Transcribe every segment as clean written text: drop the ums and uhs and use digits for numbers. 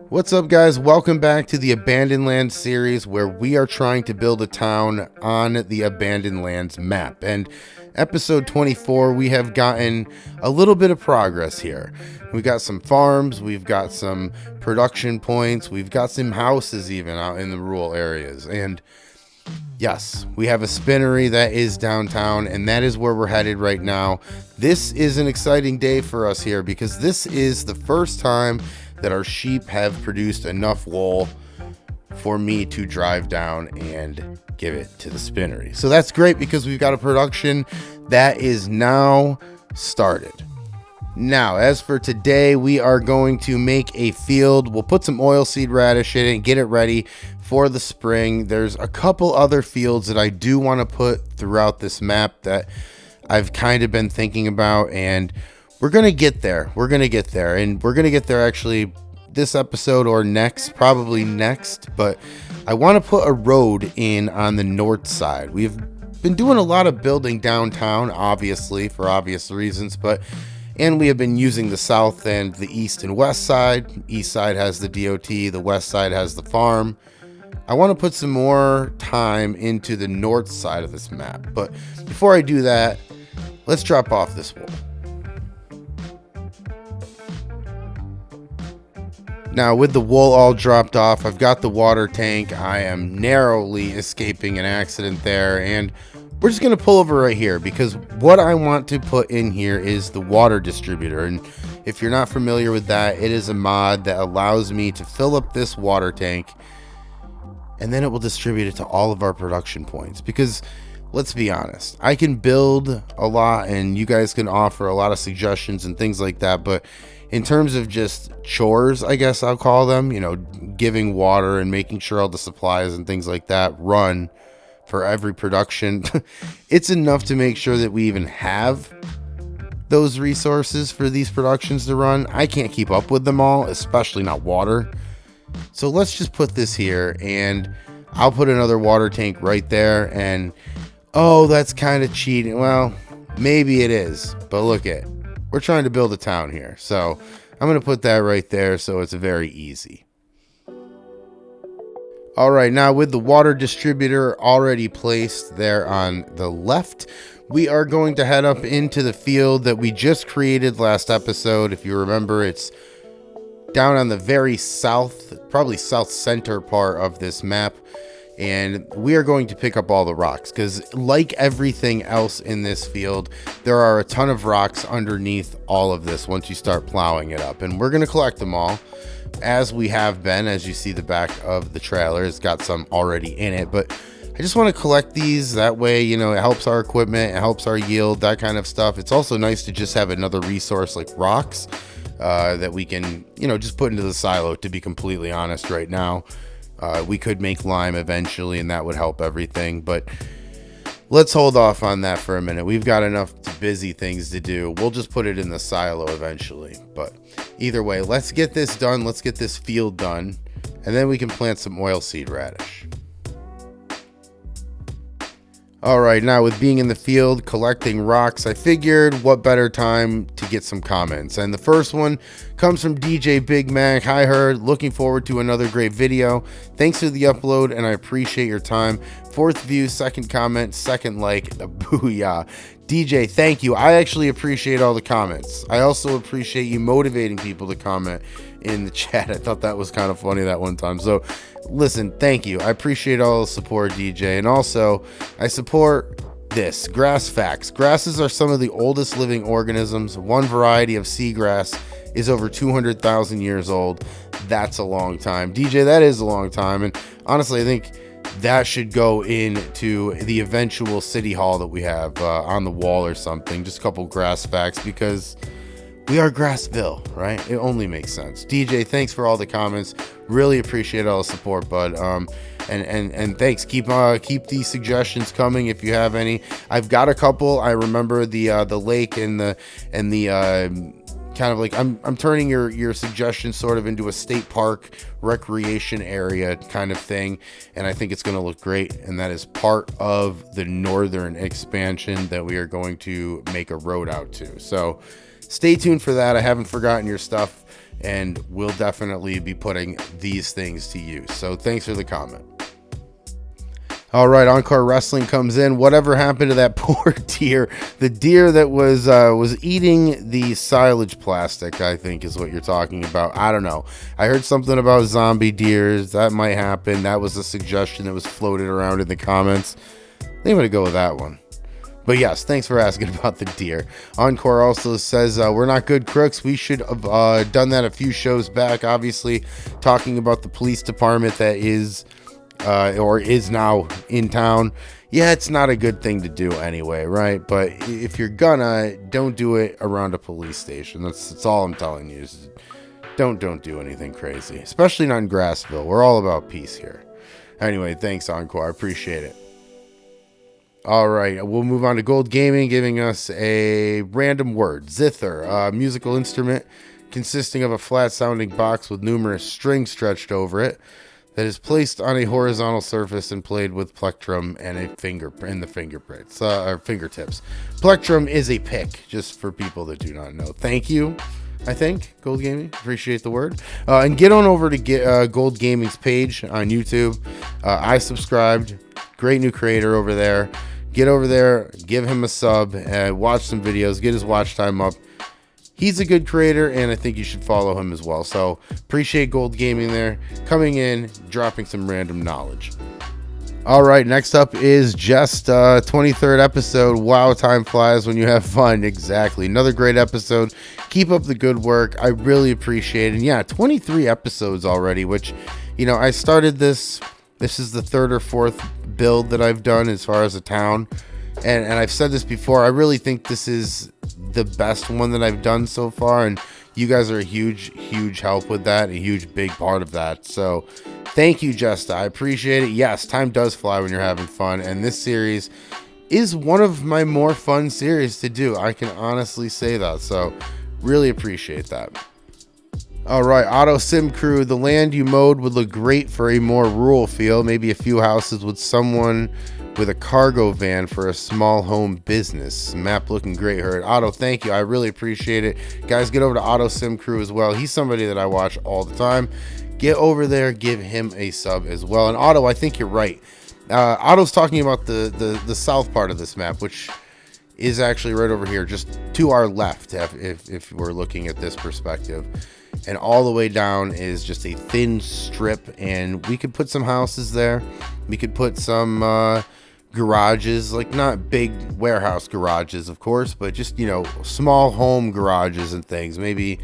What's up, guys? Welcome back to the Abandoned Lands series, where we are trying to build a town on the Abandoned Lands map. And episode 24, we have gotten a little bit of progress here. We've got some farms, we've got some production points, we've got some houses even out in the rural areas. And yes, we have a spinnery that is downtown, and that is where we're headed right now. This is an exciting day for us here because this is the first time that our sheep have produced enough wool for me to drive down and give it to the spinnery. So that's great because we've got a production that is now started. Now, as for today, we are going to make a field. We'll put some oilseed radish in it and get it ready for the spring. There's a couple other fields that I do want to put throughout this map that I've kind of been thinking about, and we're going to get there. And we're going to get there actually this episode or next, probably next. But I want to put a road in on the north side. We've been doing a lot of building downtown, obviously, for obvious reasons. And we have been using the south and the east and west side. East side has the DOT. The west side has the farm. I want to put some more time into the north side of this map. But before I do that, let's drop off this wool. Now, with the wool all dropped off, I've got the water tank. I am narrowly escaping an accident there, and we're just going to pull over right here because what I want to put in here is the water distributor. And if you're not familiar with that, it is a mod that allows me to fill up this water tank, and then it will distribute it to all of our production points. Because let's be honest, I can build a lot and you guys can offer a lot of suggestions and things like that, but in terms of just chores, I guess I'll call them, giving water and making sure all the supplies and things like that run for every production, it's enough to make sure that we even have those resources for these productions to run. I can't keep up with them all, especially not water. So let's just put this here, and I'll put another water tank right there. And oh, that's kind of cheating. Well, maybe it is, but look at, we're trying to build a town here. So I'm going to put that right there so it's very easy. All right, now with the water distributor already placed there on the left, we are going to head up into the field that we just created last episode. If you remember, it's down on the very south, probably south center part of this map. And we are going to pick up all the rocks because, like everything else in this field, there are a ton of rocks underneath all of this once you start plowing it up. And we're going to collect them all, as we have been. As you see, the back of the trailer has got some already in it. But I just want to collect these. That way, it helps our equipment, it helps our yield, that kind of stuff. It's also nice to just have another resource like rocks that we can, just put into the silo, to be completely honest right now. We could make lime eventually, and that would help everything, but let's hold off on that for a minute. We've got enough busy things to do. We'll just put it in the silo eventually, but either way, let's get this done. Let's get this field done, and then we can plant some oilseed radish. All right, now with being in the field collecting rocks, I figured what better time to get some comments. And the first one comes from DJ Big Mac. Hi, Herd. Looking forward to another great video. Thanks for the upload, and I appreciate your time. 4th view, 2nd comment, 2nd like. Booyah. DJ, thank you. I actually appreciate all the comments. I also appreciate you motivating people to comment in the chat. I thought that was kind of funny that one time. So listen, thank you. I appreciate all the support, DJ. And also, I support this, grass facts. Grasses are some of the oldest living organisms. One variety of seagrass is over 200,000 years old. That's a long time. DJ, that is a long time. And honestly, I think that should go into the eventual city hall that we have on the wall or something. Just a couple grass facts, because we are Grassville, right? It only makes sense. DJ, thanks for all the comments. Really appreciate all the support, bud. And thanks. Keep these suggestions coming if you have any. I've got a couple. I remember the lake and the kind of like I'm turning your suggestion sort of into a state park recreation area kind of thing, and I think it's going to look great. And that is part of the northern expansion that we are going to make a road out to. So stay tuned for that. I haven't forgotten your stuff, and we'll definitely be putting these things to use. So thanks for the comment. All right, Encore Wrestling comes in. Whatever happened to that poor deer? The deer that was eating the silage plastic, I think is what you're talking about. I don't know. I heard something about zombie deers. That might happen. That was a suggestion that was floated around in the comments. I think I'm going to go with that one. But yes, thanks for asking about the deer. Encore also says, we're not good crooks. We should have done that a few shows back, obviously, talking about the police department that is now in town. Yeah, it's not a good thing to do anyway, right? But if you're gonna, don't do it around a police station. That's all I'm telling you. Is don't do anything crazy, especially not in Grassville. We're all about peace here. Anyway, thanks, Encore. I appreciate it. All right, we'll move on to Gold Gaming, giving us a random word. Zither, a musical instrument consisting of a flat-sounding box with numerous strings stretched over it, that is placed on a horizontal surface and played with plectrum and the fingertips. Plectrum is a pick, just for people that do not know. Thank you, I think, Gold Gaming. Appreciate the word. And get on over to Gold Gaming's page on YouTube. I subscribed. Great new creator over there. Get over there, give him a sub, watch some videos, get his watch time up. He's a good creator, and I think you should follow him as well. So appreciate Gold Gaming there, coming in, dropping some random knowledge. All right, next up is just 23rd episode. Wow, time flies when you have fun. Exactly. Another great episode. Keep up the good work. I really appreciate it. And yeah, 23 episodes already, which, you know, I started this. This is the third or fourth build that I've done as far as a town. And I've said this before, I really think this is the best one that I've done so far, and you guys are a huge help with that, a huge big part of that. So thank you, Jesta. I appreciate it. Yes, time does fly when you're having fun, and this series is one of my more fun series to do. I can honestly say that, so really appreciate that. All right, Auto Sim Crew, the land you mowed would look great for a more rural feel, maybe a few houses with someone with a cargo van for a small home business. Map looking great, Heard. Otto, thank you. I really appreciate it. Guys, get over to Auto Sim Crew as well. He's somebody that I watch all the time. Get over there, give him a sub as well. And Otto, I think you're right. Otto's talking about the south part of this map, which is actually right over here, just to our left, if we're looking at this perspective. And all the way down is just a thin strip, and we could put some houses there. We could put some garages, like not big warehouse garages, of course, but just, you know, small home garages and things. Maybe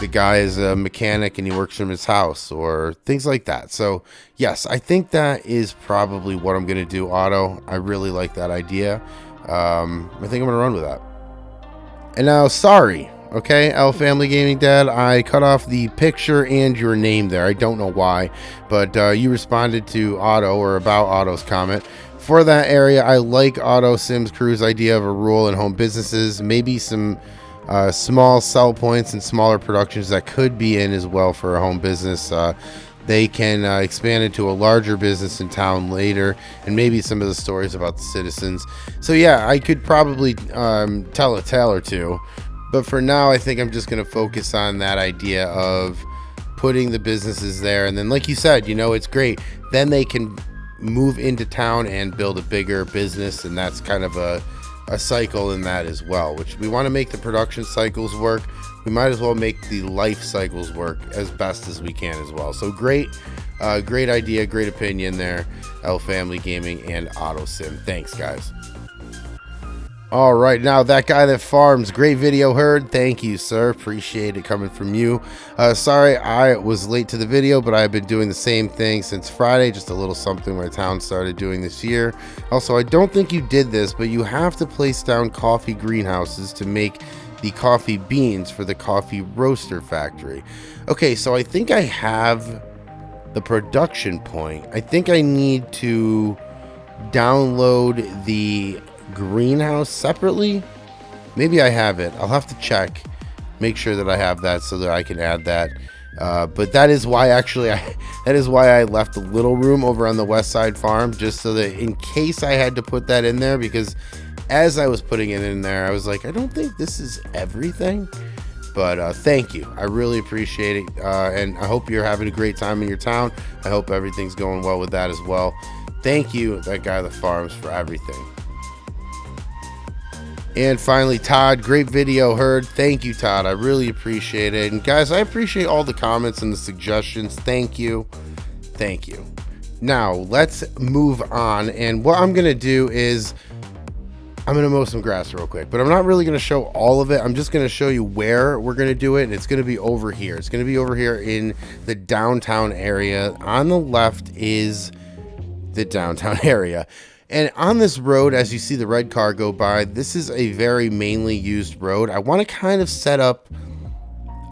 the guy is a mechanic and he works from his house or things like that. So yes, I think that is probably what I'm going to do, Otto. I really like that idea. I think I'm going to run with that. And now, sorry. Okay, L Family Gaming Dad, I cut off the picture and your name there. I don't know why, but you responded to Otto, or about Otto's comment. For that area, I like Auto Sims Crew's idea of a rural and home businesses, maybe some small sell points and smaller productions that could be in as well for a home business. They can expand into a larger business in town later, and maybe some of the stories about the citizens. So yeah, I could probably tell a tale or two. But for now, I think I'm just going to focus on that idea of putting the businesses there. And then, like you said, you know, it's great. Then they can move into town and build a bigger business. And that's kind of a cycle in that as well, which we want to make the production cycles work. We might as well make the life cycles work as best as we can as well. So great idea, great opinion there, L Family Gaming and Auto Sim. Thanks, guys. All right, now that guy that farms, great video, Heard. Thank you, sir. Appreciate it coming from you. Sorry I was late to the video, but I've been doing the same thing since Friday, just a little something my town started doing this year. Also, I don't think you did this, but you have to place down coffee greenhouses to make the coffee beans for the coffee roaster factory. Okay, so I think I have the production point. I think I need to download the greenhouse separately. Maybe I have it. I'll have to check, make sure that I have that so that I can add that. But that is why I left a little room over on the west side farm, just so that in case I had to put that in there, because as I was putting it in there, I was like, I don't think this is everything. But thank you. I really appreciate it. And I hope you're having a great time in your town. I hope everything's going well with that as well. Thank you, that guy that farms, for everything. And finally, Todd, great video heard. Thank you, Todd. I really appreciate it. And guys, I appreciate all the comments and the suggestions. Thank you. Thank you. Now, let's move on. And what I'm going to do is I'm going to mow some grass real quick, but I'm not really going to show all of it. I'm just going to show you where we're going to do it. And it's going to be over here. It's going to be over here in the downtown area. On the left is the downtown area. And on this road, as you see the red car go by, this is a very mainly used road. I want to kind of set up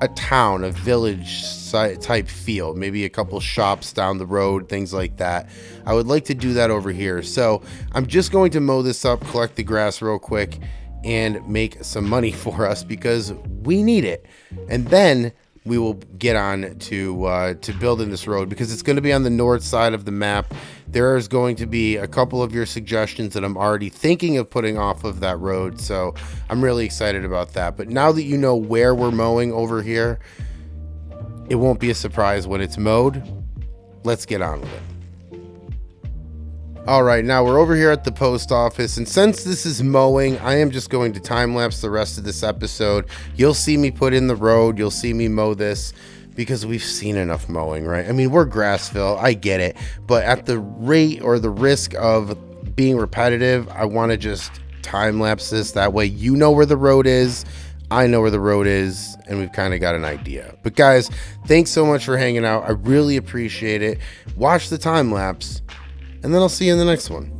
a town, a village type feel, maybe a couple shops down the road, things like that. I would like to do that over here. So I'm just going to mow this up, collect the grass real quick, and make some money for us because we need it. And then we will get on to building this road because it's going to be on the north side of the map. There is going to be a couple of your suggestions that I'm already thinking of putting off of that road. So I'm really excited about that. But now that you know where we're mowing over here, it won't be a surprise when it's mowed. Let's get on with it. All right, now we're over here at the post office, and since this is mowing, I am just going to time lapse the rest of this episode. You'll see me put in the road, you'll see me mow this, because we've seen enough mowing, right? I mean, we're Grassville, I get it, but at the rate or the risk of being repetitive, I want to just time lapse this. That way you know where the road is, I know where the road is, and we've kind of got an idea. But guys, thanks so much for hanging out. I really appreciate it. Watch the time lapse, and then I'll see you in the next one.